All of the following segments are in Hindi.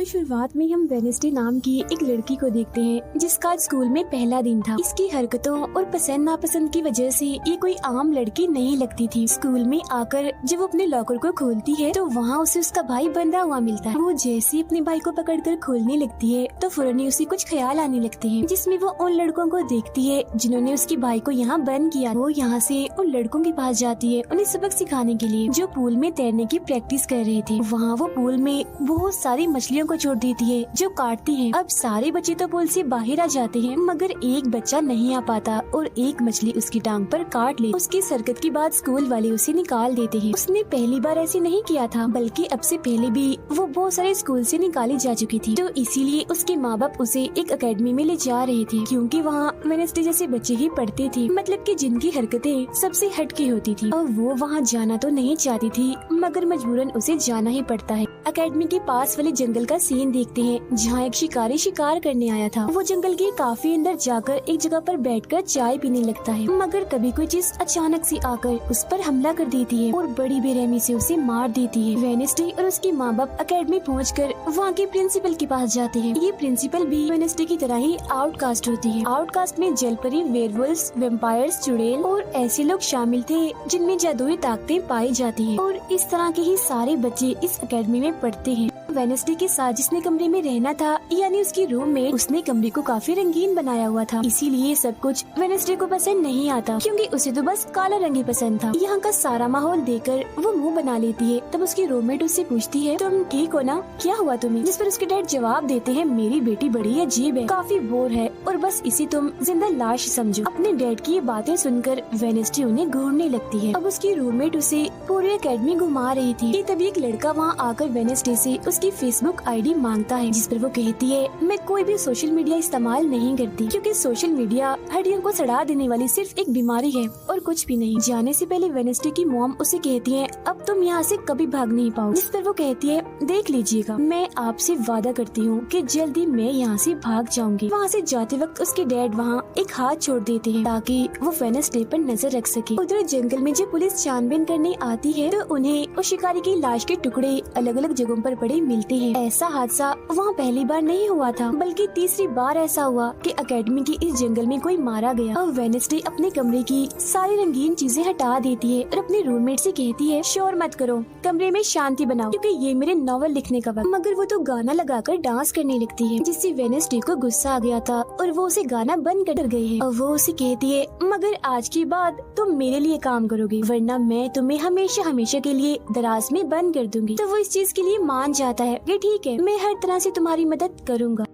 शुरुआत में हम वेनेसडे नाम की एक लड़की को देखते हैं जिसका आज स्कूल में पहला दिन था। इसकी हरकतों और पसंद नापसंद की वजह से ये कोई आम लड़की नहीं लगती थी। स्कूल में आकर जब वो अपने लॉकर को खोलती है तो वहाँ उसे उसका भाई बंधा हुआ मिलता है। वो जैसे ही अपने भाई को पकड़कर खोलने लगती है तो फौरन ही उसे कुछ ख्याल आने लगते हैं, जिसमें वो उन लड़कों को देखती है जिन्होंने उसके भाई को यहाँ बंद किया। वो यहाँ से उन लड़कों के पास जाती है उन्हें सबक सिखाने के लिए, जो पूल में तैरने की प्रैक्टिस कर रहे थे। वहाँ वो पूल में बहुत सारी मछलियों को छोड़ देती है जो काटती हैं। अब सारे बच्चे तो पूल से बाहर आ जाते हैं मगर एक बच्चा नहीं आ पाता और एक मछली उसकी टांग पर काट ले। उसकी हरकत के बाद स्कूल वाले उसे निकाल देते हैं। उसने पहली बार ऐसे नहीं किया था, बल्कि अब से पहले भी वो बहुत सारे स्कूल से निकाली जा चुकी थी। तो इसीलिए उसके माँ बाप उसे एक एकेडमी में ले जा रहे थे, क्योंकि वहाँ वेडनेसडे जैसे बच्चे ही पढ़ते थे, मतलब कि जिनकी हरकतें सबसे हटके होती थी। और वो वहाँ जाना तो नहीं चाहती थी मगर मजबूरन उसे जाना ही पड़ता है। एकेडमी के पास वाले जंगल का सीन देखते हैं जहाँ एक शिकारी शिकार करने आया था। वो जंगल के काफी अंदर जाकर एक जगह पर बैठकर चाय पीने लगता है, मगर तभी कोई चीज अचानक से आकर उस पर हमला कर देती है और बड़ी बेरहमी से उसे मार देती है। वेडनेसडे और उसके माँ बाप एकेडमी पहुंचकर वहाँ के प्रिंसिपल के पास जाते हैं। ये प्रिंसिपल भी वेडनेसडे की तरह ही आउटकास्ट होती है। आउटकास्ट में जलपरी, वेयरवुल्व्स, वैम्पायर्स, चुड़ैल और ऐसे लोग शामिल थे जिनमें जादुई ताकतें पाई जाती है। और इस तरह के ही सारे बच्चे इस एकेडमी में पढ़ते हैं। वेडनेसडे के साथ जिसने कमरे में रहना था, यानी उसकी रूममेट, उसने कमरे को काफी रंगीन बनाया हुआ था। इसीलिए सब कुछ वेडनेसडे को पसंद नहीं आता, क्योंकि उसे तो बस काला रंग ही पसंद था। यहाँ का सारा माहौल देखकर वो मुंह बना लेती है। तब उसकी रूममेट उससे पूछती है, तुम ठीक हो ना, क्या हुआ तुम्हें? जिस पर उसके डैड जवाब देते हैं, मेरी बेटी बड़ी अजीब है, काफी बोर है और बस इसी तुम जिंदा लाश समझो। अपने डैड की ये बातें सुनकर वेडनेसडे उन्हें घूरने लगती है। अब उसकी रूममेट उसे पूरी एकेडमी घुमा रही थी कि तभी एक लड़का वहाँ आकर वेडनेसडे से उसकी फेसबुक आईडी मांगता है, जिस पर वो कहती है, मैं कोई भी सोशल मीडिया इस्तेमाल नहीं करती, क्योंकि सोशल मीडिया हड्डियों को सड़ा देने वाली सिर्फ एक बीमारी है और कुछ भी नहीं। जाने से पहले वेडनेसडे की मॉम उसे कहती है, अब तुम यहाँ से कभी भाग नहीं पाओ। जिस पर वो कहती है, देख लीजिएगा, मैं आपसे वादा करती हूँ कि जल्दी मैं यहाँ से भाग जाऊंगी। वहाँ से जाते वक्त उसके डैड वहाँ एक हाथ छोड़ देते हैं ताकि वो वेडनेसडे पर नजर रख सके। उधर जंगल में जब पुलिस छानबीन करने आती है तो उन्हें उस शिकारी की लाश के टुकड़े अलग अलग जगहों पर पड़े मिलते हैं। ऐसा हादसा वहाँ पहली बार नहीं हुआ था, बल्कि तीसरी बार ऐसा हुआ कि एकेडमी के इस जंगल में कोई मारा गया। और वेडनेसडे अपने कमरे की सारी रंगीन चीजें हटा देती है और अपने रूममेट से कहती है, शोर मत करो, कमरे में शांति बनाओ, क्योंकि ये मेरे नॉवल लिखने का वक्त। मगर वो तो गाना लगाकर डांस करने लगती है, जिससे वेडनेसडे को गुस्सा आ गया था और वो उसे गाना बंद कर गई है। और वो उसे कहती है, मगर आज के बाद तुम मेरे लिए काम करोगे, वरना मैं तुम्हें हमेशा हमेशा के लिए दराज में बंद कर दूंगी। तो वो इस चीज के लिए मान जाता है कि ठीक है, मैं हर तरह से तुम्हारी मदद करूंगा।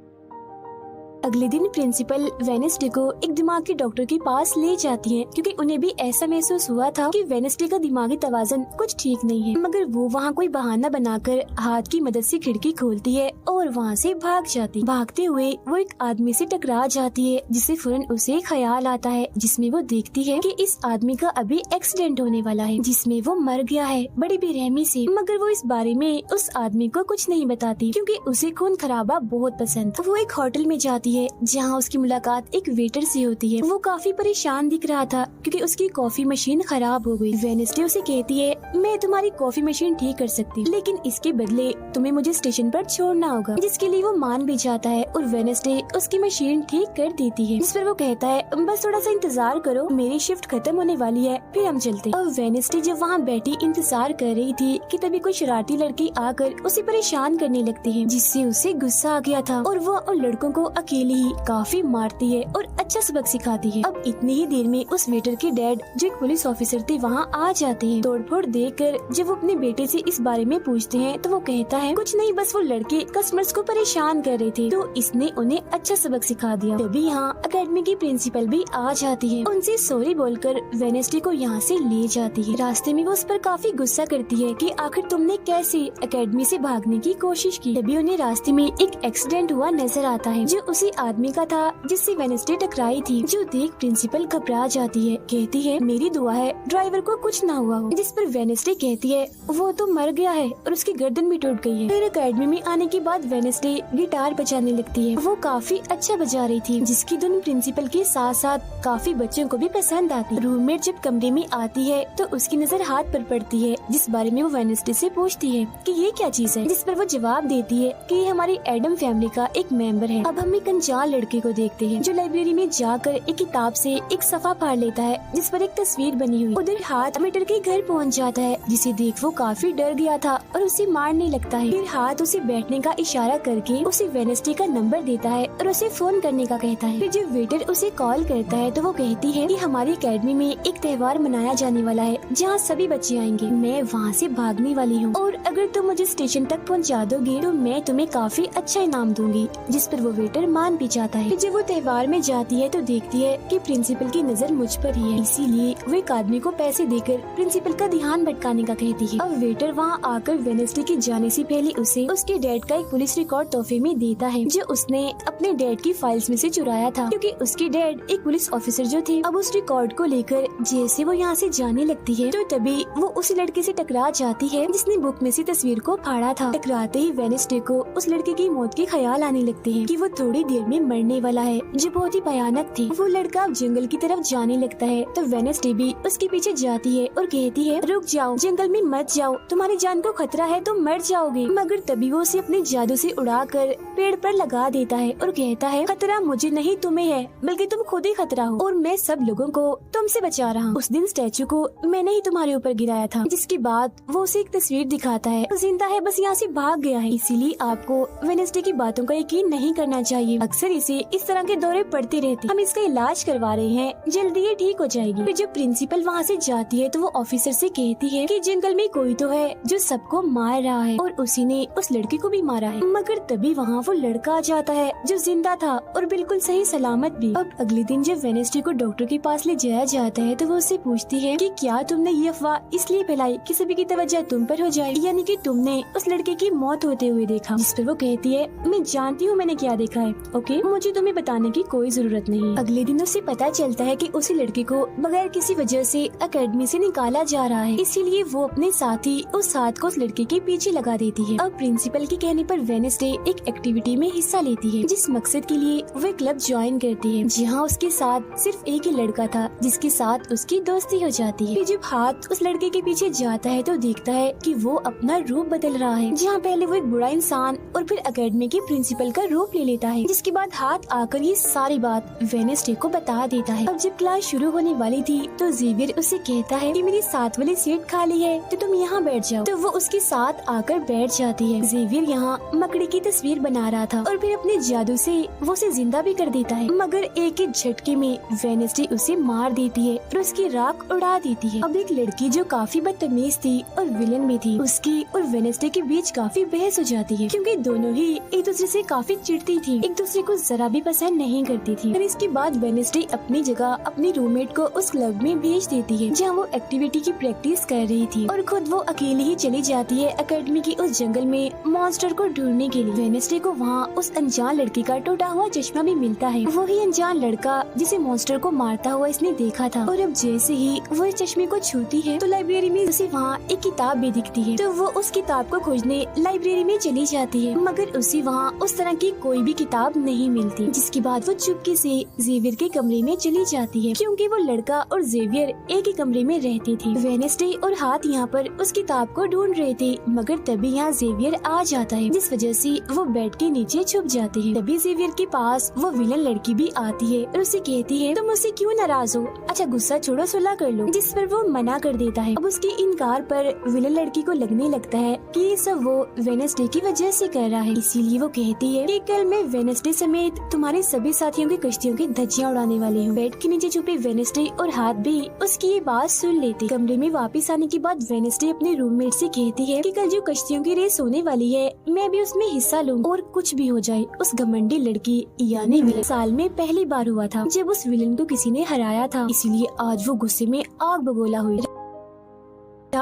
अगले दिन प्रिंसिपल वेडनेसडे को एक दिमाग के डॉक्टर के पास ले जाती है, क्योंकि उन्हें भी ऐसा महसूस हुआ था कि वेडनेसडे का दिमागी तवाज़ुन कुछ ठीक नहीं है। मगर वो वहाँ कोई बहाना बनाकर हाथ की मदद से खिड़की खोलती है और वहाँ से भाग जाती। भागते हुए वो एक आदमी से टकरा जाती है, जिससे फौरन उसे ख्याल आता है, जिसमें वो देखती है कि इस आदमी का अभी एक्सीडेंट होने वाला है, जिसमें वो मर गया है बड़ी बेरहमी से। मगर वो इस बारे में उस आदमी को कुछ नहीं बताती, क्योंकि उसे खून खराबा बहुत पसंद। वो एक होटल में जाती है जहाँ उसकी मुलाकात एक वेटर से होती है। वो काफी परेशान दिख रहा था क्योंकि उसकी कॉफी मशीन खराब हो गई। वेडनेसडे उसे कहती है, मैं तुम्हारी कॉफी मशीन ठीक कर सकती, लेकिन इसके बदले तुम्हें मुझे स्टेशन पर छोड़ना होगा, जिसके लिए वो मान भी जाता है और वेडनेसडे उसकी मशीन ठीक कर देती है। जिस पर वो कहता है, बस थोड़ा सा इंतजार करो, मेरी शिफ्ट खत्म होने वाली है, फिर हम चलते। और वेडनेसडे जब वहाँ बैठी इंतजार कर रही थी कि तभी कोई शरारती लड़की आकर उसे परेशान करने लगती है, जिससे उसे गुस्सा आ गया था और वो उन लड़कों को अकेले ही काफी मारती है और अच्छा सबक सिखाती है। अब इतनी ही देर में उस वेटर के डैड, जो एक पुलिस ऑफिसर थे, वहाँ आ जाते हैं। तोड़फोड़ देखकर जब वो अपने बेटे से इस बारे में पूछते हैं तो वो कहता है, कुछ नहीं, बस वो लड़के कस्टमर्स को परेशान कर रहे थे, तो इसने उन्हें अच्छा सबक सिखा दिया। तभी यहाँ एकेडमी की प्रिंसिपल भी आ जाती है। उनसे सॉरी बोलकर वेडनेसडे को यहाँ से ले जाती है। रास्ते में वो उस पर काफी गुस्सा करती है कि आखिर तुमने कैसे एकेडमी से भागने की कोशिश की। तभी उन्हें रास्ते में एक एक्सीडेंट हुआ नजर आता है, जो उसे आदमी का था जिससे वेडनेसडे टकराई थी, जो देख प्रिंसिपल घबरा जाती है। कहती है मेरी दुआ है ड्राइवर को कुछ ना हुआ हो, जिस पर वेडनेसडे कहती है वो तो मर गया है और उसकी गर्दन भी टूट गई है। फिर अकेडमी में आने के बाद वेडनेसडे गिटार बजाने लगती है। वो काफी अच्छा बजा रही थी, जिसकी धुन प्रिंसिपल के साथ साथ काफी बच्चों को भी पसंद आती। रूममेट जब कमरे में आती है तो उसकी नजर हाथ पर पड़ती है, जिस बारे में वो वेडनेसडे से पूछती है कि ये क्या चीज है, जिस पर वो जवाब देती है कि ये हमारी एडम फैमिली का एक मेंबर है। अब हम एक अनजान लड़के को देखते हैं जो लाइब्रेरी में जाकर एक किताब से एक सफा फाड़ लेता है जिस पर एक तस्वीर बनी हुई। उधर हाथ मीटर के घर पहुंच जाता है, जिसे देख वो काफी डर गया था और उसे मारने लगता है। फिर हाथ उसे बैठने का इशारा करके उसे वेडनेसडे का नंबर देता है और उसे फोन करने का कहता है। फिर जब वेटर उसे कॉल करता है तो वो कहती है कि हमारी अकेडमी में एक त्योहार मनाया जाने वाला है जहाँ सभी बच्चे आएंगे। मैं वहाँ से भागने वाली हूँ और अगर तुम मुझे स्टेशन तक पहुँचा दोगे तो मैं तुम्हें काफी अच्छा इनाम दूंगी, जिस पर वो वेटर मान भी जाता है। जब वो त्योहार में जाती है तो देखती है कि प्रिंसिपल की नजर मुझ पर ही है, इसीलिए वो एक आदमी को पैसे देकर प्रिंसिपल का ध्यान भटकाने का कहती है। अब वेटर वहाँ आकर वेडनेसडे के जाने से पहले उसे उसके डैड का एक पुलिस रिकॉर्ड तोहफे में देता है, जो उसने अपने डैड की फाइल्स में से चुराया था, क्योंकि उसके डैड एक पुलिस ऑफिसर जो थे। अब उस रिकॉर्ड को लेकर जैसे वो यहाँ से जाने लगती है तो तभी वो उस लड़के से टकरा जाती है जिसने बुक में से तस्वीर को फाड़ा था। टकराते ही वेडनेसडे को उस लड़के की मौत के ख्याल आने लगते हैं कि वो थोड़ी देर में मरने वाला है, जो बहुत ही भयानक थी। वो लड़का अब जंगल की तरफ जाने लगता है तो वेडनेसडे भी उसके पीछे जाती है और कहती है रुक जाओ, जंगल में मत जाओ, तुम्हारी जान को खतरा है, तुम मर जाओगे। मगर तभी वो उसे अपने जादू से उड़ाकर पेड़ पर लगा देता है और कहता है खतरा मुझे नहीं तुम्हें है, बल्कि तुम खुद ही खतरा हो और मैं सब लोगों को तुमसे बचा रहा हूँ। उस दिन स्टैचू को मैंने ही तुम्हारे ऊपर गिराया था। जिसके बाद वो उसे एक तस्वीर दिखाता है, जिंदा है, बस यहाँ से भाग गया है। इसीलिए आपको वेडनेसडे की बातों का यकीन नहीं करना चाहिए। अक्सर इसे इस तरह के दौरे पड़ते रहते, हम इसका इलाज करवा रहे हैं, जल्दी ये ठीक हो जाएगी। फिर जब प्रिंसिपल वहाँ से जाती है तो वो ऑफिसर से कहती है कि जंगल में कोई तो है जो सबको मार रहा है और उसी ने उस लड़के को भी मारा है। मगर तभी वहाँ वो लड़का आ जाता है जो जिंदा था और बिल्कुल सही सलामत भी। अब अगले दिन जब वेडनेसडे को डॉक्टर के पास ले जाया जाता है तो वो उससे पूछती है कि क्या तुमने ये अफवाह इसलिए फैलाई कि सभी की तवज्जो तुम पर हो जाए, यानी कि तुमने उस लड़के की मौत होते हुए देखा। जिस पर वो कहती है मैं जानती हूँ मैंने क्या देखा है, ओके, मुझे तुम्हें बताने की कोई जरूरत नहीं। अगले दिन उसे पता चलता है कि उसी लड़के को बगैर किसी वजह से अकेडमी से निकाला जा रहा है, इसीलिए वो अपने साथी उस हाथ को उस लड़के के पीछे लगा देती है। अब प्रिंसिपल के कहने पर वेडनेसडे एक एक्टिविटी में हिस्सा लेती है, जिस मकसद के लिए वो क्लब ज्वाइन करती है, जहाँ उसके साथ सिर्फ एक ही लड़का था जिसके साथ उसकी दोस्ती हो जाती है। फिर जब हाथ उस लड़के के पीछे जाता है तो देखता है कि वो अपना रूप बदल रहा है, जहाँ पहले वो एक बुरा इंसान और फिर अकेडमी के प्रिंसिपल का रूप ले लेता है। जिसके बाद हाथ आकर ये सारी बात वेडनेसडे को बता देता है। अब जब क्लास शुरू होने वाली थी तो जेवियर उसे कहता है कि मेरी साथ वाली सीट खाली है तो तुम यहाँ बैठ जाओ, तो वो उसके साथ आकर बैठ जाती है। जेवियर यहाँ मकड़ी की तस्वीर बना रहा था और फिर अपने जादू से वो उसे जिंदा भी कर देता है, मगर एक ही झटके में वेडनेसडे उसे मार देती है और उसकी राख उड़ा देती है। अब एक लड़की जो काफी बदतमीज थी और विलन भी थी, उसकी और वेडनेसडे के बीच काफी बहस हो जाती है, क्योंकि दोनों ही एक दूसरे से काफी चिढ़ती थी, एक दूसरे को जरा भी पसंद नहीं करती थी। और इसके बाद वेडनेसडे अपनी जगह अपनी रूममेट को उस क्लब में भेज देती है जहाँ वो एक्टिविटी की प्रैक्टिस कर रही थी, और खुद वो अकेली ही चली जाती है अकेडमी की उस जंगल में मॉन्स्टर को ढूंढने के लिए। वेडनेसडे को वहाँ उस अनजान लड़की का टूटा हुआ चश्मा भी मिलता है, वही अनजान लड़का जिसे मॉन्स्टर को मारता हुआ इसने देखा था। और अब जैसे ही वो इस चश्मे को छूती है तो लाइब्रेरी में उसे वहाँ एक किताब भी दिखती है, तो वो उस किताब को खोजने लाइब्रेरी में चली जाती है, मगर उसे वहाँ उस तरह की कोई भी किताब नहीं मिलती। जिसके बाद वो चुपके से जेवियर के कमरे में चली जाती है, क्योंकि वो लड़का और जेवियर एक ही कमरे में रहते थे। वेडनेसडे और हाथ यहाँ पर उस किताब को ढूंढ रहे थे, मगर तभी यहाँ जेवियर आ जाता है, जिस वजह से वो बेड के नीचे छुप जाते हैं। तभी जेवियर के पास वो विलन लड़की भी आती है और उसे कहती है तुम मुझसे क्यों नाराज हो, अच्छा गुस्सा छोड़ो, सुलह कर लो। जिस पर वो मना कर देता है। अब उसके इनकार पर विलन लड़की को लगने लगता है कि ये सब वो वेडनेसडे की वजह से कर रहा है, इसीलिए वो कहती है कि कल मैं वेडनेसडे समेत तुम्हारे सभी साथियों की कश्तियों की धज्जियां उड़ाने वाली हूँ। बेड के नीचे छुपे वेडनेसडे और हाथ भी उसकी ये बात सुन लेते। कमरे में वापस आने के बाद वेडनेसडे अपने रूममेट से कहती है कि कल जो कश्तियों की रेस होने वाली है मैं भी उसमें हिस्सा लूँ, और कुछ भी हो जाए। उस घमंडी लड़की यानी विलन साल में पहली बार हुआ था जब उस विलन को किसी ने हराया था, इसीलिए आज वो गुस्से में आग बगोला हुई।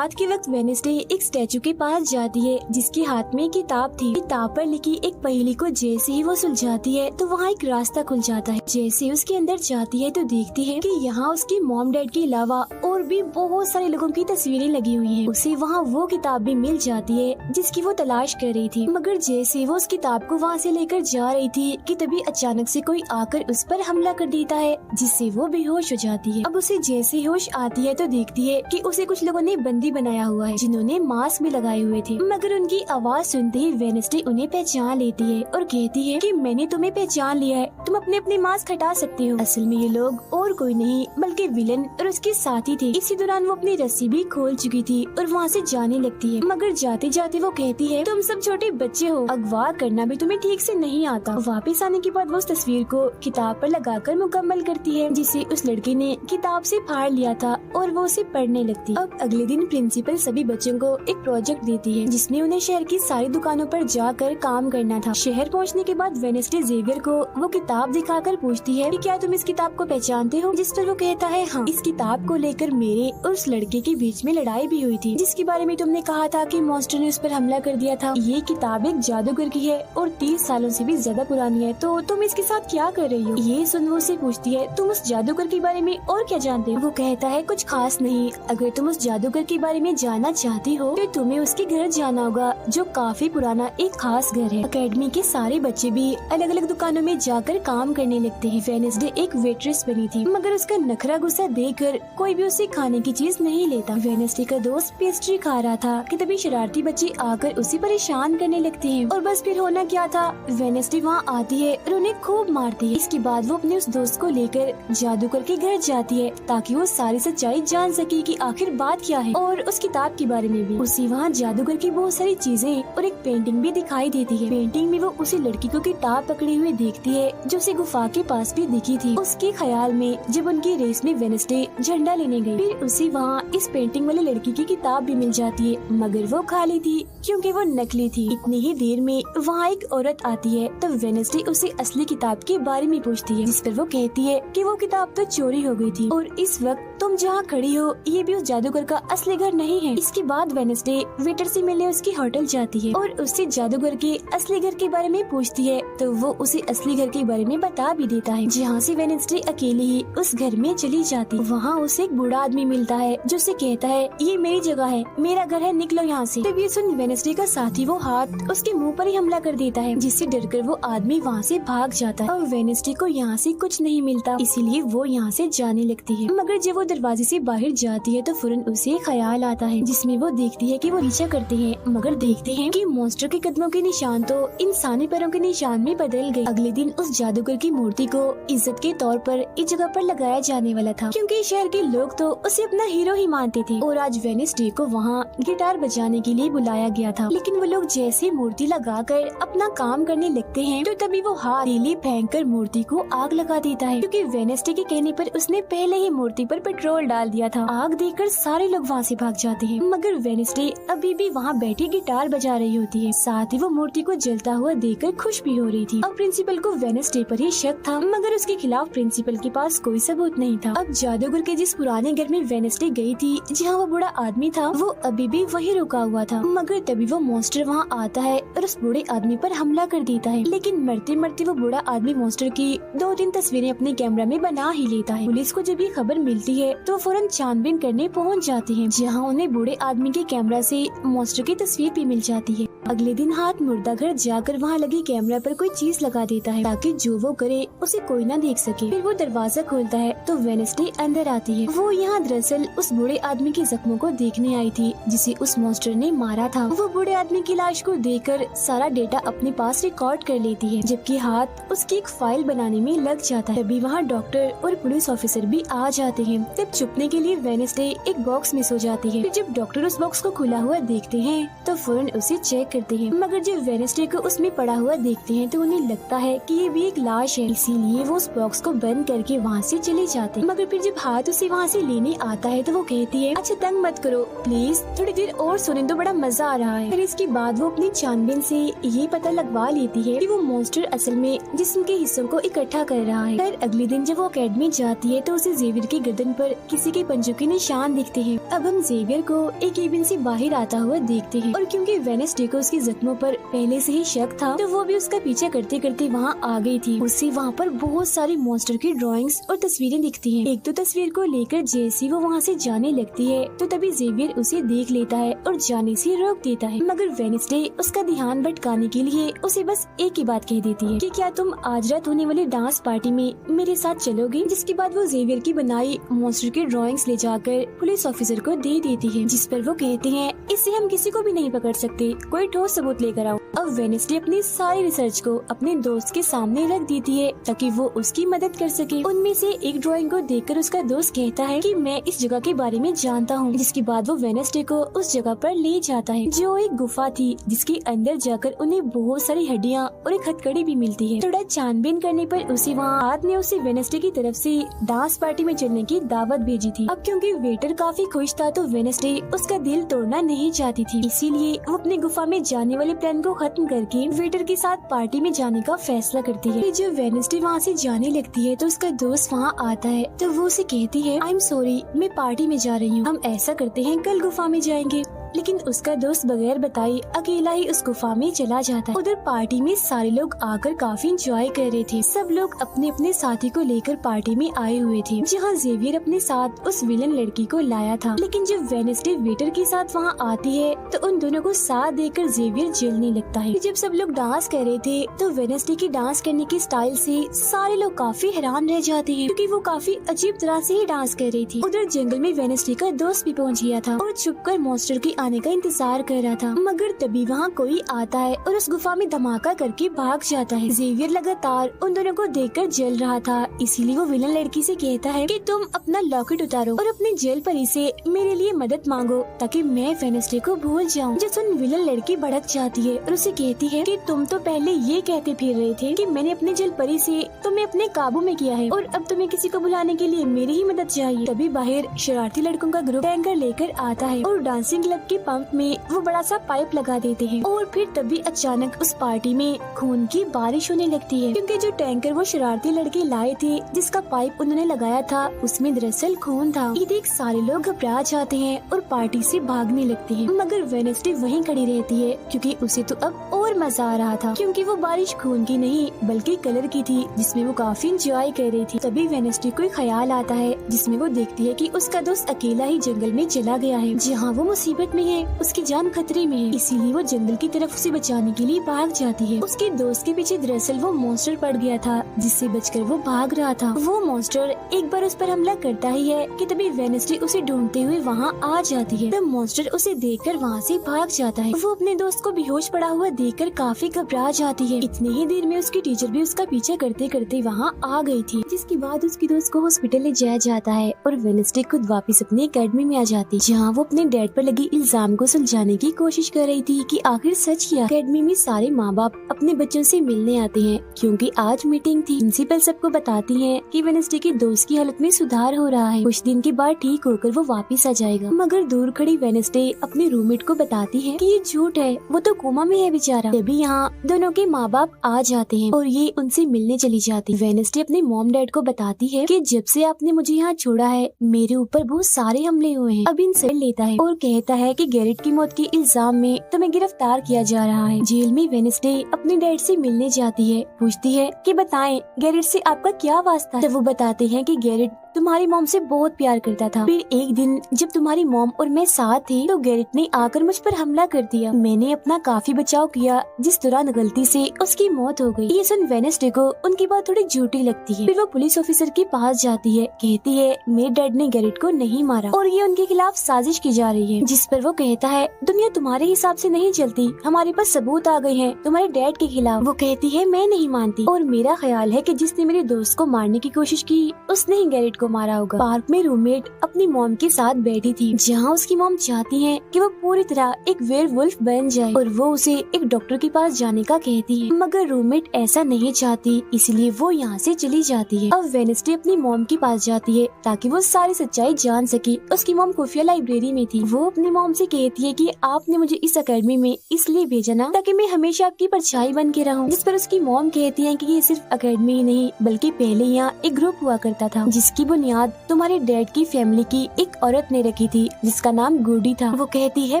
रात के वक्त वेडनेसडे एक स्टैचू के पास जाती है जिसके हाथ में किताब थी। किताब पर लिखी एक पहेली को जैसे ही वो सुलझाती है तो वहाँ एक रास्ता खुल जाता है। जैसे ही उसके अंदर जाती है तो देखती है कि यहाँ उसकी मॉम डैड के अलावा और भी बहुत सारे लोगों की तस्वीरें लगी हुई हैं। उसे वहाँ वो किताब भी मिल जाती है जिसकी वो तलाश कर रही थी। मगर जैसे वो उस किताब को वहाँ से लेकर जा रही थी कि तभी अचानक से कोई आकर उस पर हमला कर देता है जिससे वो बेहोश हो जाती है। अब उसे जैसे होश आती है तो देखती है कि उसे कुछ लोगों ने बंदी बनाया हुआ है जिन्होंने मास्क भी लगाए हुए थे। मगर उनकी आवाज सुनते ही वेडनेसडे उन्हें पहचान लेती है और कहती है कि मैंने तुम्हें पहचान लिया है, तुम अपने मास्क हटा सकते हो। असल में ये लोग और कोई नहीं बल्कि विलन और उसके साथी थे। इसी दौरान वो अपनी रस्सी भी खोल चुकी थी और वहाँ से जाने लगती है। मगर जाते जाते वो कहती है तुम सब छोटे बच्चे हो, अगवा करना भी तुम्हें ठीक से नहीं आता। वापस आने के बाद वो उस तस्वीर को किताब पर लगाकर मुकम्मल करती है जिसे उस लड़के ने किताब से फाड़ लिया था और वो उसे पढ़ने लगती। अब अगले दिन प्रिंसिपल सभी बच्चों को एक प्रोजेक्ट देती है जिसमें उन्हें शहर की सारी दुकानों पर जाकर काम करना था। शहर पहुंचने के बाद वेडनेसडे जेवियर को वो किताब दिखाकर पूछती है कि क्या तुम इस किताब को पहचानते हो? जिस पर वो कहता है हाँ, इस किताब को लेकर मेरे और उस लड़के के बीच में लड़ाई भी हुई थी जिसके बारे में तुमने कहा था कि मॉन्स्टर ने उस पर हमला कर दिया था। ये किताब एक जादूगर की है और 30 सालों से भी ज्यादा पुरानी है, तो तुम इसके साथ क्या कर रही हो? ये सुन वो उससे पूछती है तुम उस जादूगर के बारे में और क्या जानते हो? वो कहता है कुछ खास नहीं, अगर तुम उस जादूगर के बारे में जानना चाहती हो तो तुम्हें उसके घर जाना होगा जो काफी पुराना एक खास घर है। अकेडमी के सारे बच्चे भी अलग अलग दुकानों में जाकर काम करने लगते हैं। वेडनेसडे एक वेट्रेस बनी थी मगर उसका नखरा गुस्सा देखकर कोई भी उसे खाने की चीज नहीं लेता। वेडनेसडे का दोस्त पेस्ट्री खा रहा था कि तभी शरारती बच्चे आकर उसे परेशान करने लगते हैं और बस फिर होना क्या था, वेडनेसडे वहाँ आती है और उन्हें खूब मारती है। इसके बाद वो अपने उस दोस्त को लेकर जादूगर के घर जाती है ताकि वो सारी सच्चाई जान सके कि आखिर बात क्या है और उस किताब के बारे में भी। उसी वहाँ जादूगर की बहुत सारी चीजें और एक पेंटिंग भी दिखाई देती है। पेंटिंग में वो उसी लड़की को किताब पकड़े हुए देखती है जो उसे गुफा के पास भी दिखी थी। उसके ख्याल में जब उनकी रेस में वेडनेसडे झंडा लेने गई, फिर उसी वहाँ इस पेंटिंग वाली लड़की की किताब भी मिल जाती है मगर वो खाली थी क्योंकि वो नकली थी। इतनी ही देर में वहाँ एक औरत आती है तो वेडनेसडे उसे असली किताब के बारे में पूछती है जिस पर वो कहती है कि वो किताब तो चोरी हो गई थी और इस वक्त तुम जहाँ खड़ी हो ये भी उस जादूगर का असली घर नहीं है। इसके बाद वेडनेसडे वेटर से मिलने उसकी होटल जाती है और उससे जादूगर के असली घर के बारे में पूछती है तो वो उसे असली घर के बारे में बता भी देता है, जहाँ से वेडनेसडे अकेले ही उस घर में चली जाती। वहाँ उसे एक बूढ़ा आदमी मिलता है जो उसे कहता है ये मेरी जगह है, मेरा घर है, निकलो यहाँ से। तब ये सुन वेडनेसडे का साथी वो हाथ उसके मुंह पर ही हमला कर देता है जिससे डरकर वो आदमी वहाँ से भाग जाता है और वेडनेसडे को यहाँ से कुछ नहीं मिलता इसीलिए वो यहाँ से जाने लगती है। मगर जब वो दरवाजे से बाहर जाती है तो फौरन उसे ख्याल आता है जिसमें वो देखती है कि वो पीछा करते हैं मगर देखते हैं कि मॉन्स्टर के कदमों के निशान तो इंसानी पैरों के निशान में बदल गए। अगले दिन उस जादूगर की मूर्ति को इज्जत के तौर पर इस जगह पर लगाया जाने वाला था क्योंकि शहर के लोग तो उसे अपना हीरो ही मानते थे और आज वेडनेसडे को वहाँ गिटार बजाने के लिए बुलाया गया था। लेकिन वो लोग जैसे मूर्ति लगाकर अपना काम करने लगते हैं तो तभी वो हाथ तीली फेंक कर मूर्ति को आग लगा देता है क्योंकि वेडनेसडे के कहने पर उसने पहले ही मूर्ति पर पेट्रोल डाल दिया था। आग देखकर सारे लोग वहाँ से भाग जाते हैं मगर वेडनेसडे अभी भी वहाँ बैठी गिटार बजा रही होती है। साथ ही वो मूर्ति को जलता हुआ देखकर खुश भी हो रही थी। अब प्रिंसिपल को वेडनेसडे पर ही शक था मगर उसके खिलाफ प्रिंसिपल के पास कोई सबूत नहीं था। अब जादूगर के जिस पुराने घर में वेडनेसडे गई थी जहाँ वो बूढ़ा आदमी था वो अभी भी वही रुका हुआ था मगर तभी वो मॉन्स्टर वहाँ आता है और उस बूढ़े आदमी पर हमला कर देता है। लेकिन मरते मरते वो बूढ़ा आदमी मॉन्स्टर की 2-3 तस्वीरें अपने कैमरा में बना ही लेता है। पुलिस को जब ये खबर मिलती है तो फौरन छानबीन करने पहुँच जाते हैं जहाँ उन्हें बूढ़े आदमी के कैमरा से मॉन्स्टर की तस्वीर भी मिल जाती है। अगले दिन हाथ मुर्दा घर जाकर वहाँ लगी कैमरा पर कोई चीज लगा देता है ताकि जो वो करे उसे कोई ना देख सके। फिर वो दरवाजा खोलता है तो वेडनेसडे अंदर आती है। वो यहाँ दरअसल उस बूढ़े आदमी के जख्मों को देखने आई थी जिसे उस मॉन्स्टर ने मारा था। वो बूढ़े आदमी की लाश को देखकर सारा डेटा अपने पास रिकॉर्ड कर लेती है जबकि हाथ उसकी एक फाइल बनाने में लग जाता है। तभी वहाँ डॉक्टर और पुलिस ऑफिसर भी आ जाते हैं। तब छुपने के लिए वेडनेसडे एक बॉक्स मिस हो जाती है। फिर जब डॉक्टर उस बॉक्स को खुला हुआ देखते हैं तो फौरन उसे चेक कर करते हैं, मगर जब वेडनेसडे को उसमें पड़ा हुआ देखते हैं तो उन्हें लगता है कि ये भी एक लाश है, इसीलिए वो उस बॉक्स को बंद करके वहाँ से चले जाते हैं। मगर फिर जब हाथ उसे वहाँ से लेने आता है तो वो कहती है, अच्छा तंग मत करो प्लीज, थोड़ी देर और सुने तो बड़ा मजा आ रहा है। फिर इसके बाद वो अपनी छानबीन से ये पता लगवा लेती है कि वो मॉन्स्टर असल में जिस्म के हिस्सों को इकट्ठा कर रहा है। फिर अगले दिन जब वो अकेडमी जाती है तो उसे जेवियर की गर्दन पर किसी के पंजों के निशान दिखते हैं। अब हम जेवियर को एक केबिन से बाहर आता हुआ देखते हैं और क्योंकि वेडनेसडे को उसके जख्मों पर पहले से ही शक था तो वो भी उसका पीछा करते करते वहाँ आ गई थी। उसे वहाँ पर बहुत सारी मॉन्स्टर की ड्राइंग्स और तस्वीरें दिखती हैं। एक तो तस्वीर को लेकर जैसी वो वहाँ से जाने लगती है तो तभी जेवियर उसे देख लेता है और जाने से रोक देता है, मगर वेडनेसडे उसका ध्यान भटकाने के लिए उसे बस एक ही बात कह देती है कि क्या तुम आज रात होने वाली डांस पार्टी में मेरे साथ चलोगे। जिसके बाद वो जेवियर की बनाई मॉन्स्टर की ड्राइंग्स ले जाकर पुलिस ऑफिसर को दे देती है, जिस पर वो कहते हैं इससे हम किसी को भी नहीं पकड़ सकते, कोई ठोस सबूत लेकर आओ। अब वेडनेसडे अपनी सारी रिसर्च को अपने दोस्त के सामने रख देती है ताकि वो उसकी मदद कर सके। उनमें से एक ड्राइंग को देखकर उसका दोस्त कहता है कि मैं इस जगह के बारे में जानता हूँ। जिसके बाद वो वेडनेसडे को उस जगह पर ले जाता है जो एक गुफा थी, जिसके अंदर जाकर उन्हें बहुत सारी हड्डियाँ और एक हथकड़ी भी मिलती है। थोड़ा छानबीन करने पर उसे वहाँ हाथ ने उसे वेडनेसडे की तरफ से डांस पार्टी में चलने की दावत भेजी थी। अब क्योंकि वेटर काफी खुश था तो वेडनेसडे उसका दिल तोड़ना नहीं चाहती थी, इसीलिए वो अपनी गुफा में जाने वाले प्लान को खत्म करके वेटर के साथ पार्टी में जाने का फैसला करती है। जब वेडनेसडे वहाँ से जाने लगती है तो उसका दोस्त वहाँ आता है तो वो उसे कहती है आई एम सॉरी, मैं पार्टी में जा रही हूँ, हम ऐसा करते हैं कल गुफा में जाएंगे। लेकिन उसका दोस्त बगैर बताए अकेला ही उस गुफा में चला जाता है। उधर पार्टी में सारे लोग आकर काफी एंजॉय कर रहे थे। सब लोग अपने अपने साथी को लेकर पार्टी में आए हुए थे, जहाँ जेवियर अपने साथ उस विलन लड़की को लाया था। लेकिन जब वेडनेसडे वेटर के साथ वहाँ आती है तो उन दोनों को साथ देकर जेवियर जलने लगता है। जब सब लोग डांस कर रहे थे तो वेडनेसडे की डांस करने की स्टाइल से सारे लोग काफी हैरान रह जाते हैं, क्योंकि वो काफी अजीब तरह से ही डांस कर रही थी। उधर जंगल में वेडनेसडे का दोस्त भी पहुँच गया था और छुपकर मॉन्स्टर की आने का इंतजार कर रहा था, मगर तभी वहाँ कोई आता है और उस गुफा में धमाका करके भाग जाता है। जेवियर लगातार उन दोनों को देखकर जल रहा था, इसीलिए वो विलन लड़की से कहता है कि तुम अपना लॉकेट उतारो और अपने जेल परी से मेरे लिए मदद मांगो ताकि मैं वेडनेसडे को भूल जाऊं। जो सुन विलन लड़की भड़क जाती है और उसे कहती है कि तुम तो पहले ये कहते फिर रहे थे कि मैंने अपने जेल परी से तुम्हें अपने काबू में किया है और अब तुम्हें किसी को बुलाने के लिए मेरी ही मदद चाहिए। तभी बाहर शरारती लड़कों का ग्रुप टैंकर लेकर आता है और डांसिंग क्लब के पंप में वो बड़ा सा पाइप लगा देते हैं और फिर तभी अचानक उस पार्टी में खून की बारिश होने लगती है, क्योंकि जो टैंकर वो शरारती लड़के लाए थे जिसका पाइप उन्होंने लगाया था उसमें दरअसल खून था। ये देख सारे लोग घबरा जाते हैं और पार्टी से भागने लगते हैं, मगर वेडनेसडे वहीं खड़ी रहती है क्योंकि उसे तो अब और मजा आ रहा था, क्योंकि वो बारिश खून की नहीं बल्कि कलर की थी जिसमें वो काफी इंजॉय कर रही थी। तभी वेडनेसडे को ख्याल आता है जिसमें वो देखती है कि उसका दोस्त अकेला ही जंगल में चला गया है, जहाँ वो मुसीबत में है, उसकी जान खतरे में है, इसीलिए वो जंगल की तरफ उसे बचाने के लिए भाग जाती है। उसके दोस्त के पीछे दरअसल वो मॉन्स्टर पड़ गया था जिससे बचकर वो भाग रहा था। वो मॉन्स्टर एक बार उस पर हमला करता ही है कि तभी वेडनेसडे उसे ढूंढते हुए वहाँ आ जाती है। तब मॉन्स्टर उसे देखकर वहाँ से भाग जाता है। वो अपने दोस्त को बेहोश पड़ा हुआ देखकर काफी घबरा जाती है। इतनी ही देर में उसकी टीचर भी उसका पीछा करते करते वहाँ आ गई थी, जिसके बाद उसकी दोस्त को हॉस्पिटल ले जाया जाता है और वेडनेसडे खुद वापस अपनी एकेडमी में आ जाती है, जहाँ वो अपने डैड पर लगी इल्जाम को सुलझाने की कोशिश कर रही थी कि आखिर सच क्या। एकेडमी में सारे माँ बाप अपने बच्चों से मिलने आते हैं क्योंकि आज मीटिंग थी। प्रिंसिपल सबको बताती है कि वेडनेसडे के दोस्त की हालत में सुधार हो रहा है, कुछ दिन के बाद ठीक होकर वो वापस आ जाएगा। मगर दूर खड़ी वेडनेसडे अपने रूममेट को बताती है कि ये झूठ है, वो तो कोमा में है बेचारा। तभी यहाँ दोनों के माँ बाप आ जाते हैं और ये उनसे मिलने चली जाती। वेडनेसडे अपने मॉम डैड को बताती है कि जब से आपने मुझे यहाँ छोड़ा है मेरे ऊपर बहुत सारे हमले हुए हैं। अब इनसे लेता है और कहता है कि गैरेट की मौत के इल्जाम में तुम्हें गिरफ्तार किया जा रहा है। जेल में वेडनेसडे अपने डैड से मिलने जाती है, पूछती है कि बताएं गैरेट से आपका क्या वास्ता है। तो वो बताते हैं कि गैरेट तुम्हारी मॉम से बहुत प्यार करता था। फिर एक दिन जब तुम्हारी मॉम और मैं साथ थे तो गैरेट ने आकर मुझ पर हमला कर दिया। मैंने अपना काफी बचाव किया, जिस दौरान गलती से उसकी मौत हो गई। ये सुन वेडनेसडे को उनकी बात थोड़ी झूठी लगती है। फिर वो पुलिस ऑफिसर के पास जाती है, कहती है मेरे डैड ने गैरेट को नहीं मारा और ये उनके खिलाफ साजिश की जा रही है। जिस पर वो कहता है दुनिया तुम्हारे हिसाब से नहीं चलती, हमारे पास सबूत आ गए हैं तुम्हारे डैड के खिलाफ। वो कहती है मैं नहीं मानती और मेरा ख्याल है कि जिसने मेरे दोस्त को मारने की कोशिश की उसने ही गैरेट को मारा होगा। पार्क में रूममेट अपनी मॉम के साथ बैठी थी, जहाँ उसकी मॉम चाहती है कि वो पूरी तरह एक वेयरवुल्फ बन जाए और वो उसे एक डॉक्टर के पास जाने का कहती है, मगर रूममेट ऐसा नहीं चाहती, इसलिए वो यहाँ से चली जाती है। अब वेडनेसडे अपनी मॉम के पास जाती है ताकि वो सारी सच्चाई जान सके। उसकी मॉम खुफिया लाइब्रेरी में थी। वो अपनी मॉम से कहती है कि आपने मुझे इस अकेडमी में इसलिए भेजा ना ताकि मैं हमेशा आपकी परछाई बन के रहूं। जिस पर उसकी मॉम कहती है कि ये सिर्फ अकेडमी ही नहीं बल्कि पहले यहाँ एक ग्रुप हुआ करता था, जिसकी बुनियाद तुम्हारे डैड की फैमिली की एक औरत ने रखी थी, जिसका नाम गुडी था। वो कहती है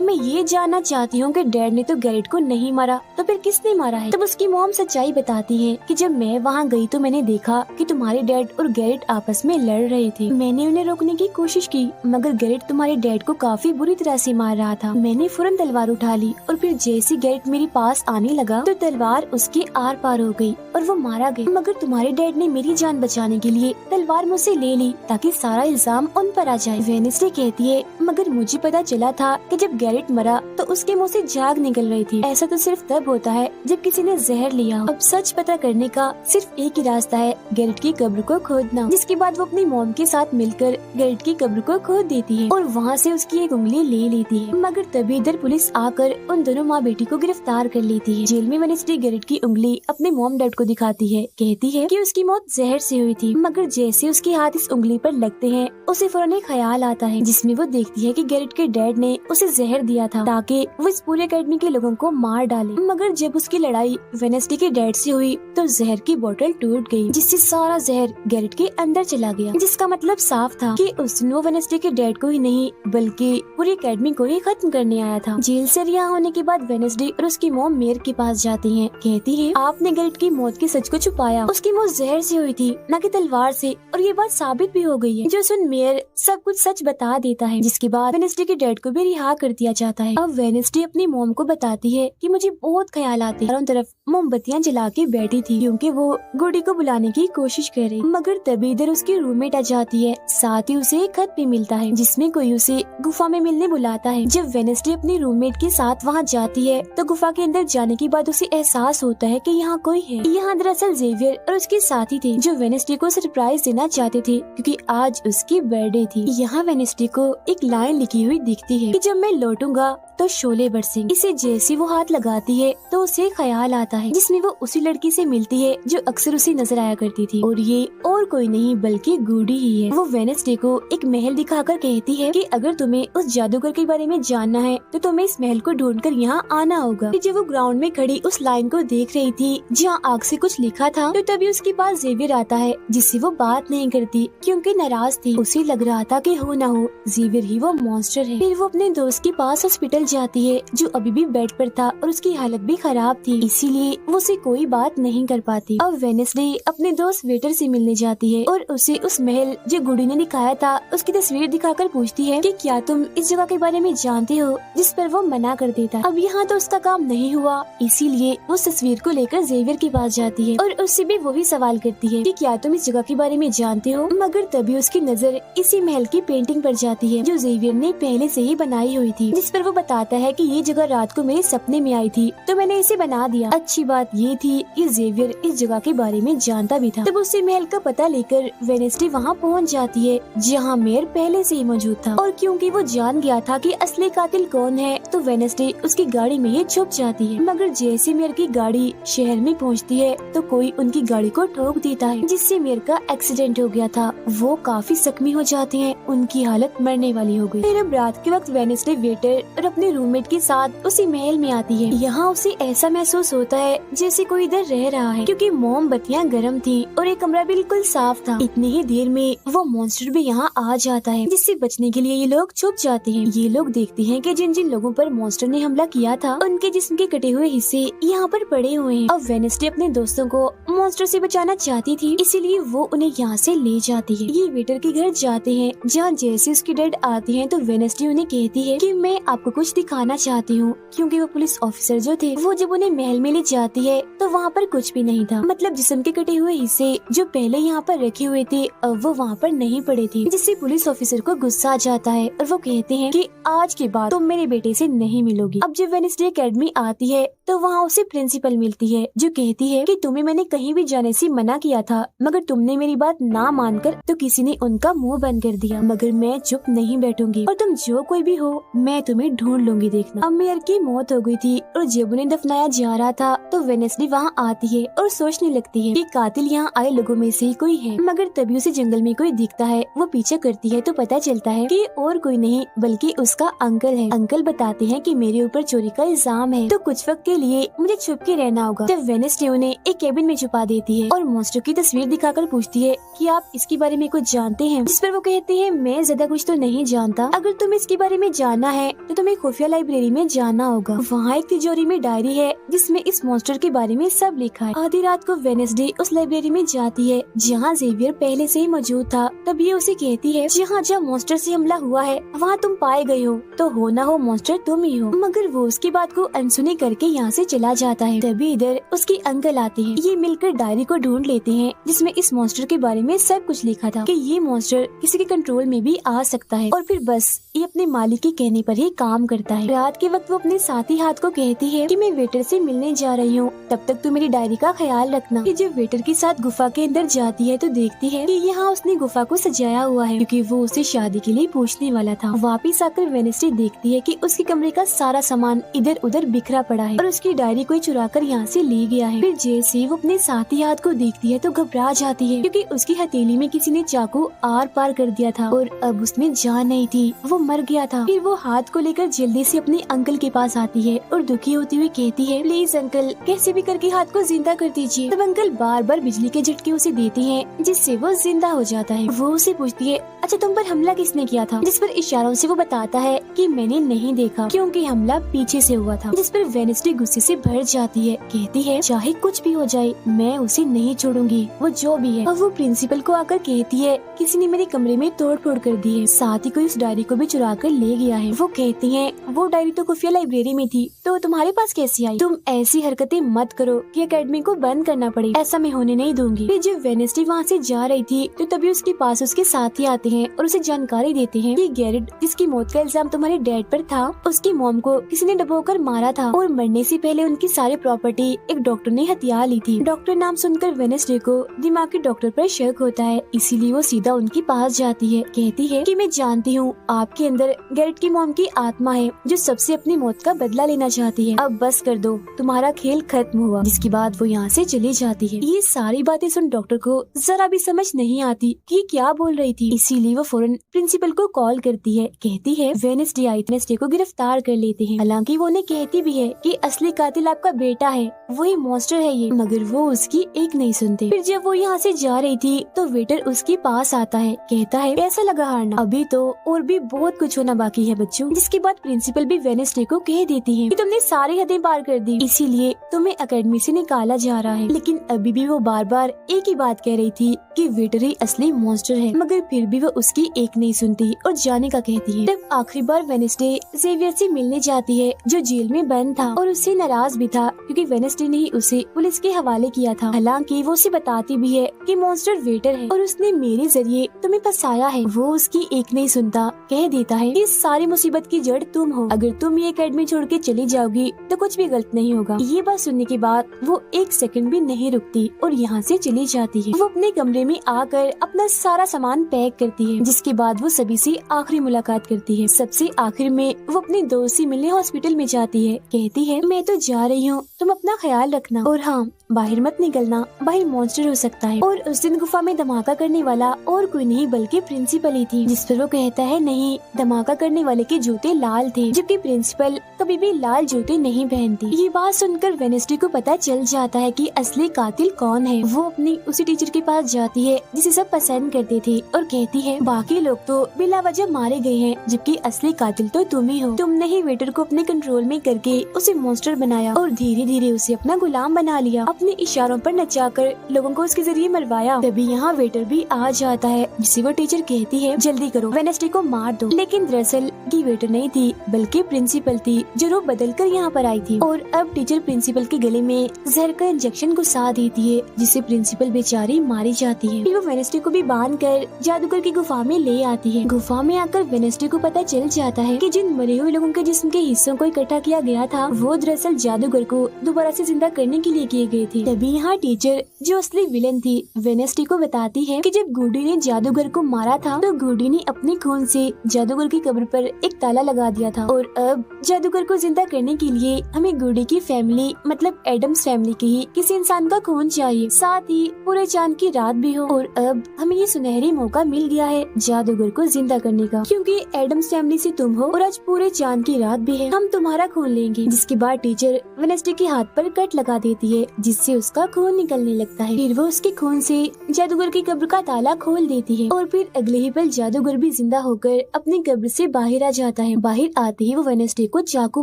मैं ये जानना चाहती हूँ कि डैड ने तो गैरेट को नहीं मारा, तो फिर किसने मारा है? तब उसकी मॉम सच्चाई बताती है कि जब मैं वहाँ गई तो मैंने देखा कि तुम्हारे डैड और गैरेट आपस में लड़ रहे थे। मैंने उन्हें रोकने की कोशिश की, मगर गैरेट तुम्हारे डैड को काफी बुरी तरह से मार रहा था। मैंने फौरन तलवार उठा ली और फिर जैसे गैरेट मेरे पास आने लगा तो तलवार उसके आर पार हो गई और वो मारा गया। मगर तुम्हारे डैड ने मेरी जान बचाने के लिए तलवार मुझसे ले ली ताकि सारा इल्जाम उन पर आ जाए। वेडनेसडे कहती है मगर मुझे पता चला था कि जब गैरेट मरा तो उसके मुंह से झाग निकल रही थी। ऐसा तो सिर्फ तब होता है जब किसी ने जहर लिया हो। अब सच पता करने का सिर्फ एक ही रास्ता है, गैरेट की कब्र को खोदना। जिसके बाद वो अपनी मॉम के साथ मिलकर गैरेट की कब्र को खोद देती है और वहाँ से उसकी एक उंगली ले लेती है। मगर तभी इधर पुलिस आकर उन दोनों माँ बेटी को गिरफ्तार कर लेती है। जेल में वेडनेसडे गैरेट की उंगली अपने मॉम डैड को दिखाती है, कहती है कि उसकी मौत जहर से हुई थी। मगर जैसे उसके हाथ इस उंगली पर लगते हैं उसे फौरन एक ख्याल आता है, जिसमें वो देखती है कि गैरेट के डैड ने उसे जहर दिया था ताकि वो इस पूरे अकेडमी के लोगों को मार डाले। मगर जब उसकी लड़ाई वेडनेसडे के डैड से हुई तो जहर की बोतल टूट गई, जिससे सारा जहर गैरेट के अंदर चला गया। जिसका मतलब साफ था कि उस दिन वो वेडनेसडे के डैड को ही नहीं बल्कि पूरी अकेडमी को ही खत्म करने आया था। जेल से रिहा होने के बाद वेडनेसडे और उसकी मॉम मेयर के पास जाती हैं, कहती है आपने गैरेट की मौत के सच को छुपाया, उसकी मौत जहर से हुई थी न कि तलवार से, और ये बात साबित भी हो गई है। जो सुन मेयर सब कुछ सच बता देता है, जिसके बाद वेडनेसडे के डैड को भी रिहा कर दिया जाता है। अब वेडनेसडे अपनी मॉम को बताती है कि मुझे बहुत ख्याल आते हैं। चारों तरफ मोमबत्तियां जला के बैठी थी क्योंकि वो गुडी को बुलाने की कोशिश कर रही। मगर तभी इधर उसकी रूममेट आ जाती है, साथ ही उसे एक खत भी मिलता है जिसमें कोई उसे गुफा में मिलने बुलाता है। जब वेडनेसडे अपनी रूममेट के साथ वहाँ जाती है तो गुफा के अंदर जाने के बाद उसे एहसास होता है कि यहाँ कोई है। यहाँ दरअसल जेवियर और उसके साथी थे जो वेडनेसडे को सरप्राइज देना चाहते थे क्योंकि आज उसकी बर्थडे थी। यहाँ वेडनेसडे को एक लाइन लिखी हुई दिखती है कि जब मैं लौटूंगा तो शोले बरसेंगे। इसे जैसे वो हाथ लगाती है तो उसे ख्याल आता है जिसमें वो उसी लड़की से मिलती है जो अक्सर उसे नजर आया करती थी, और ये और कोई नहीं बल्कि गुडी ही है। वो वेडनेसडे को एक महल दिखाकर कहती है कि अगर तुम्हें उस जादूगर के बारे में जानना है तो तुम्हें इस महल को ढूंढकर यहाँ आना होगा। जब वो ग्राउंड में खड़ी उस लाइन को देख रही थी जहाँ आग से कुछ लिखा था तो तभी उसके पास जेवियर आता है, जिससे वो बात नहीं करती क्योंकि नाराज थी। उसे लग रहा था कि हो न हो जेवियर ही वो मॉन्स्टर है। फिर वो अपने दोस्त के पास हॉस्पिटल जाती है जो अभी भी बेड पर था और उसकी हालत भी खराब थी, इसीलिए वो उसे कोई बात नहीं कर पाती। अब वेडनेसडे अपने दोस्त वेटर से मिलने जाती है और उसे उस महल जो गुडी ने दिखाया था उसकी तस्वीर दिखाकर पूछती है कि क्या तुम इस जगह के बारे में जानते हो, जिस पर वो मना कर देता। अब यहाँ तो उसका काम नहीं हुआ, इसीलिए वो उस तस्वीर को लेकर जेवियर के पास जाती है और उससे भी वही सवाल करती है कि क्या तुम इस जगह के बारे में जानते हो। मगर तभी उसकी नजर इसी महल की पेंटिंग पर जाती है जो जेवियर ने पहले से ही बनाई हुई थी, जिस पर वो बताता है कि ये जगह रात को मेरे सपने में आई थी तो मैंने इसे बना दिया। अच्छी बात ये थी कि जेवियर इस जगह के बारे में जानता भी था। तब उसे महल का पता लेकर वेडनेसडे वहाँ पहुँच जाती है जहाँ मेयर पहले से ही मौजूद था, और क्योंकि वो जान गया था कि असली कातिल कौन है तो वेडनेसडे उसकी गाड़ी में ही छुप जाती है। मगर जैसे मेयर की गाड़ी शहर में पहुँचती है तो कोई उनकी गाड़ी को ठोक देता है, जिससे मेयर का एक्सीडेंट हो गया था। वो काफी जख्मी हो जाते हैं, उनकी हालत मरने वाली हो गई। फिर अब रात के वक्त वेडनेसडे वेटर और अपने रूममेट के साथ उसी महल में आती है। यहाँ उसे ऐसा महसूस होता है जैसे कोई इधर रह रहा है क्योंकि मोमबत्तियां गर्म थी और ये कमरा बिल्कुल साफ था। इतनी ही देर में वो मॉन्स्टर भी यहाँ आ जाता है, जिससे बचने के लिए ये लोग छुप जाते हैं। ये लोग देखते हैं कि जिन जिन लोगों पर मॉन्स्टर ने हमला किया था उनके जिस्म के कटे हुए हिस्से यहाँ पर पड़े हुए हैं। अब वेडनेसडे अपने दोस्तों को मॉन्स्टर से बचाना चाहती थी, इसीलिए वो उन्हें यहाँ से ले जाती है। ये वेटर के घर जाते हैं जहाँ जैसे उसके डैड आते हैं तो वेडनेसडे उन्हें कहती है कि मैं आपको कुछ दिखाना चाहती हूँ, क्योंकि वो पुलिस ऑफिसर जो थे वो जब उन्हें महल में ले जाती है तो वहाँ पर कुछ भी नहीं था। मतलब जिस्म के कटे हुए हिस्से जो पहले यहाँ पर रखे हुए थे अब वो वहाँ पर नहीं पड़े थे, जिससे पुलिस ऑफिसर को गुस्सा आ जाता है और वो कहते हैं कि आज के बाद तुम मेरे बेटे से नहीं मिलोगी। अब जब वेडनेसडे एकेडमी आती है तो वहाँ उसे प्रिंसिपल मिलती है जो कहती है कि तुम्हें मैंने कहीं भी जाने से मना किया था, मगर तुमने मेरी बात ना मानकर तो किसी ने उनका मुंह बंद कर दिया। मगर मैं चुप नहीं बैठूंगी और तुम जो कोई भी हो मैं तुम्हें ढूंढ लूंगी, देखना। अब मेयर की मौत हो गई थी और जब उन्हें दफनाया जा रहा था तो वेडनेसडे वहाँ आती है और सोचने लगती है कि कातिल यहाँ आए लोगों में से कोई है। मगर तभी उसे जंगल में कोई दिखता है, वो पीछे करती है तो पता चलता है कि और कोई नहीं बल्कि उसका अंकल है। अंकल बताते हैं कि मेरे ऊपर चोरी का इल्जाम है तो कुछ वक्त के लिए मुझे छुप के रहना होगा। जब वेडनेसडे उन्हें एक केबिन में छुपा देती है और मॉन्स्टर की तस्वीर दिखाकर पूछती है कि आप इसके बारे में कुछ जानते हैं, जिस पर वो कहते हैं मैं ज्यादा कुछ तो नहीं जानता, अगर तुम्हें इसके बारे में जानना है तो तुम्हें खुफिया लाइब्रेरी में जाना होगा। वहाँ एक तिजोरी में डायरी है जिसमें इस मॉन्स्टर के बारे में सब लिखा है। आधी रात को वेडनेसडे उस लाइब्रेरी में जाती है जहाँ जेवियर पहले से ही मौजूद था। तब ये उसे कहती है जहाँ जहाँ मॉन्स्टर से हमला हुआ है वहाँ तुम पाए गए हो तो हो ना हो मॉन्स्टर तुम ही हो। मगर वो उसकी बात को अनसुनी करके यहाँ से चला जाता है। तभी इधर उसके अंकल आते हैं। ये मिलकर डायरी को ढूंढ लेते हैं जिसमें इस मॉन्स्टर के बारे में सब कुछ लिखा था कि ये मॉन्स्टर किसी के कंट्रोल में भी आ सकता है और फिर बस ये अपने मालिक के कहने पर ही काम करता है। रात के वक्त वो अपने साथी हाथ को कहती है कि मैं वेटर से मिलने जा रही हूँ, तब तक तू मेरी डायरी का ख्याल रखना। कि जब वेटर के साथ गुफा के अंदर जाती है तो देखती है कि यहाँ उसने गुफा को सजाया हुआ है क्योंकि वो उसे शादी के लिए पूछने वाला था। वापिस आकर वेडनेसडे देखती है कि उसके कमरे का सारा सामान इधर उधर बिखरा पड़ा है और उसकी डायरी कोई चुरा कर यहाँ से ले गया है। फिर जैसे वो अपने साथी हाथ को देखती है तो घबरा जाती है क्योंकि उसकी हथेली में किसी ने चाकू आर पार कर दिया था और अब उसमें जान नहीं थी, वो मर गया था। फिर वो हाथ को लेकर जल्दी से अपने अंकल के पास आती है और दुखी होती हुई कहती है प्लीज अंकल कैसे भी करके हाथ को जिंदा कर दीजिए। तब अंकल बार बार बिजली के झटके उसे देती हैं जिससे वो जिंदा हो जाता है। वो उसे पूछती है अच्छा तुम पर हमला किसने किया था, जिस पर इशारों से वो बताता है कि मैंने नहीं देखा क्योंकि हमला पीछे से हुआ था। जिस पर वेडनेसडे गुस्से से भर जाती है, कहती है चाहे कुछ भी हो जाए मैं उसे नहीं छोड़ूंगी, वो जो भी है। और वो प्रिंसिपल को आकर कहती है किसी ने मेरे कमरे में तोड़ फोड़ कर दी है, साथ ही कोई उस डायरी को भी चुरा कर ले गया है। वो कहती है वो डायरी तो खुफिया लाइब्रेरी में थी तो तुम्हारे पास कैसे आई, तुम ऐसी हरकतें मत करो कि एकेडमी को बंद करना पड़े, ऐसा मैं होने नहीं दूंगी। फिर जब वेडनेसडे वहाँ से जा रही थी तो तभी उसके पास उसके साथी आते हैं और उसे जानकारी देते हैं कि गैरेट जिसकी मौत का इल्जाम तुम्हारे डैड पर था उसकी मॉम को किसी ने डबोकर मारा था और मरने से पहले उनकी सारी प्रॉपर्टी एक डॉक्टर ने हथिया ली थी। डॉक्टर नाम सुनकर वेडनेसडे को दिमागी डॉक्टर पर शक होता है, इसीलिए वो सीधा उनके पास जाती है। कहती है कि मैं जानती हूँ आपके अंदर गैरेट की मॉम की आत्मा है जो सबसे अपनी मौत का बदला लेना चाहती है, अब बस कर दो तुम्हारा खेल खत्म हुआ। जिसके बाद वो यहाँ से चली जाती है। ये सारी बातें सुन डॉक्टर को जरा भी समझ नहीं आती कि क्या बोल रही थी, इसीलिए वो फौरन प्रिंसिपल को कॉल करती है। कहती है वेडनेसडे आई, वेडनेसडे को गिरफ्तार कर लेते हैं। हालांकि वो उन्हें कहती भी है कि असली कातिल आपका बेटा है, वही मॉन्स्टर है ये, मगर वो उसकी एक नहीं सुनते। फिर जब वो यहाँ से जा रही थी तो वेटर उसके पास आता है, कहता है कैसा लगा हारना, अभी तो और भी बहुत कुछ होना बाकी है बच्चों। जिसके बाद प्रिंसिपल भी वेडनेसडे को कह देती है कि तुमने सारी हदें पार कर दी, इसीलिए तुम्हें एकेडमी से निकाला जा रहा है। लेकिन अभी भी वो बार बार एक ही बात कह रही थी कि वेटर ही असली मॉन्स्टर है, मगर फिर भी वो उसकी एक नहीं सुनती और जाने का कहती है। तब आखिरी बार वेडनेसडे जेवियर से मिलने जाती है जो जेल में बंद था और उससे नाराज भी था क्योंकि वेडनेसडे ने ही उसे पुलिस के हवाले किया था। हालांकि वो उसे बताती भी है कि मॉन्स्टर वेटर है और उसने मेरे जरिए तुम्हें फंसाया है। वो उसकी एक नहीं सुनता, कह देता है कि सारी मुसीबत की जड़ तुम हो, अगर तुम ये एकेडमी छोड़ के चली जाओगी तो कुछ भी गलत नहीं होगा। ये बात सुनने के बाद वो एक सेकंड भी नहीं रुकती और यहाँ से चली जाती है। वो अपने कमरे में आकर अपना सारा सामान पैक करती है, जिसके बाद वो सभी से आखिरी मुलाकात करती है। सबसे आखिर में वो अपने दोस्त से मिलने हॉस्पिटल में जाती है। कहती है मैं तो जा रही हूँ, तुम अपना ख्याल रखना और हाँ बाहर मत निकलना, बाहर मॉन्स्टर हो सकता है। और उस दिन गुफा में धमाका करने वाला और कोई नहीं बल्कि प्रिंसिपल ही थी। जिस पर वो कहता है नहीं, धमाका करने वाले के जूते लाल थे, जबकि प्रिंसिपल कभी भी लाल जूते नहीं पहनती। ये बात सुनकर वेडनेसडे को पता चल जाता है कि असली कातिल कौन है। वो अपनी उसी टीचर के पास जाती है जिसे सब पसंद करते थे और कहती है बाकी लोग तो बिला वजह मारे गए हैं, जबकि असली कातिल तो तुम ही हो। तुमने ही वेटर को अपने कंट्रोल में करके उसे मॉन्स्टर बनाया और धीरे धीरे उसे अपना गुलाम बना लिया, अपने इशारों पर नचाकर लोगों को उसके जरिए मरवाया। तभी यहाँ वेटर भी आ जाता है जिसे वो टीचर कहती है जल्दी करो वेडनेसडे को मार दो। लेकिन दरअसल की वेटर नहीं थी बल्कि प्रिंसिपल थी, जो रूप बदल कर यहाँ पर आई थी। और अब टीचर प्रिंसिपल के गले में जहर का इंजेक्शन घुसा देती है, जिससे प्रिंसिपल बेचारी मारी जाती है। फिर वो वेडनेसडे को भी बांध कर जादूगर की गुफा में ले आती है। गुफा में आकर वेडनेसडे को पता चल जाता है कि जिन मरे हुए लोगों के जिस्म के हिस्सों को इकट्ठा किया गया था वो दरअसल जादूगर को दोबारा से जिंदा करने के लिए किए गए थे। तभी यहाँ टीचर, जो असली विलन थी, वेडनेसडे को बताती है कि जब गुडी ने जादूगर को मारा था तो गुडी ने अपने खून से जादूगर की कब्र पर एक ताला लगा दिया था, और अब जादूगर को जिंदा करने के लिए हमें गुडी की फैमिली मतलब एडम्स फैमिली के ही किसी इंसान का खून चाहिए, साथ ही पूरे चांद की रात भी हो। और अब हमें ये सुनहरी मौका मिल गया है जादूगर को जिंदा करने का, क्योंकि एडम्स फैमिली से तुम हो और आज पूरे चांद की रात भी है, हम तुम्हारा खून लेंगे। जिसके बाद टीचर वेडनेसडे के हाथ पर कट लगा देती है, जिससे उसका खून निकलने लगता है। फिर वो उसके खून से जादूगर की कब्र का ताला खोल देती है, और फिर अगले ही पल जादूगर भी जिंदा होकर अपनी कब्र से बाहर आ जाता है। बाहर आते ही वो वेडनेसडे को चाकू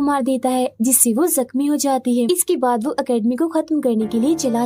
मार देता है, जिससे वो जख्मी हो जाती है। इसके बाद वो एकेडमी को खत्म करने के लिए चला